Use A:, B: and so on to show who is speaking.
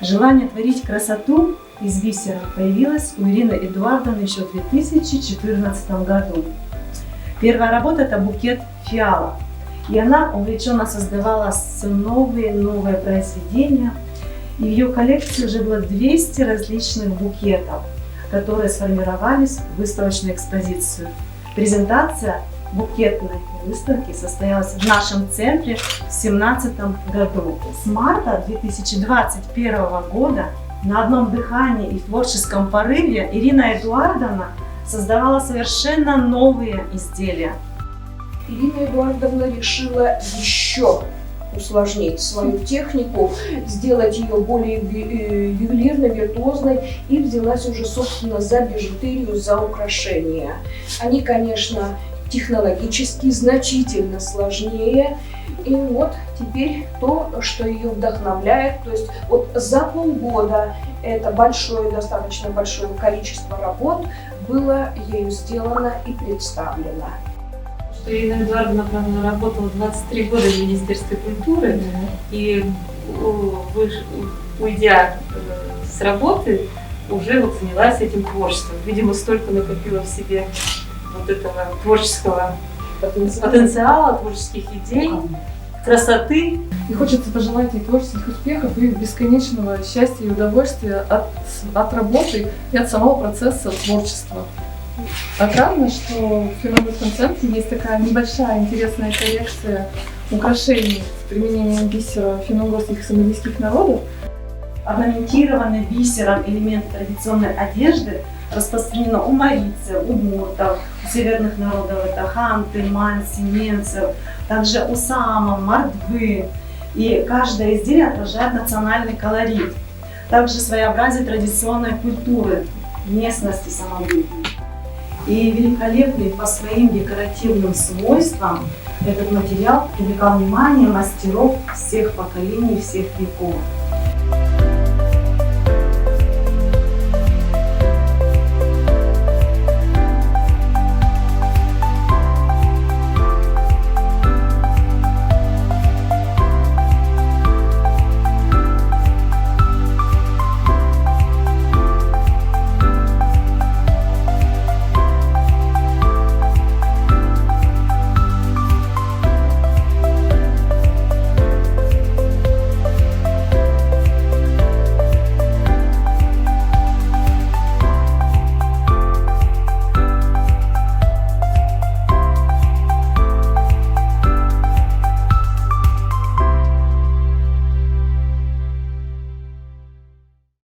A: Желание творить красоту из бисера появилось у Ирины Эдуардовны еще в 2014 году. Первая работа – это букет фиалок. И она увлеченно создавала все новые произведения. И в ее коллекции уже было 200 различных букетов, которые сформировались в выставочную экспозицию. Презентация букетной выставки состоялась в нашем центре в 2017 году. С марта 2021 года на одном дыхании и в творческом порыве Ирина Эдуардовна создавала совершенно новые изделия.
B: Ирина Эдуардовна решила еще усложнить свою технику, сделать ее более ювелирной, виртуозной, и взялась уже, собственно, за бижутерию, за украшения. Они, конечно, технологически значительно сложнее. И вот теперь то, что ее вдохновляет, то есть вот за полгода это достаточно большое количество работ было ею сделано и представлено.
C: Ирина Эдуардовна работала 23 года в Министерстве культуры, и уйдя с работы, уже вот занялась этим творчеством. Видимо, столько накопила в себе вот этого творческого потенциала, творческих идей, красоты.
D: И хочется пожелать ей творческих успехов и бесконечного счастья и удовольствия от работы и от самого процесса творчества. Отрадно, что в Финогорском центре есть такая небольшая интересная коллекция украшений с применением бисера финно-угорских и сомалийских народов.
A: Орнаментированный бисером элемент традиционной одежды распространено у марийцев, у гуртов, у северных народов это ханты, манси, немцев, также у самов, мордвы. И каждое изделие отражает национальный колорит, также своеобразие традиционной культуры местности Самобытной. И великолепный по своим декоративным свойствам этот материал привлекал внимание мастеров всех поколений, всех веков.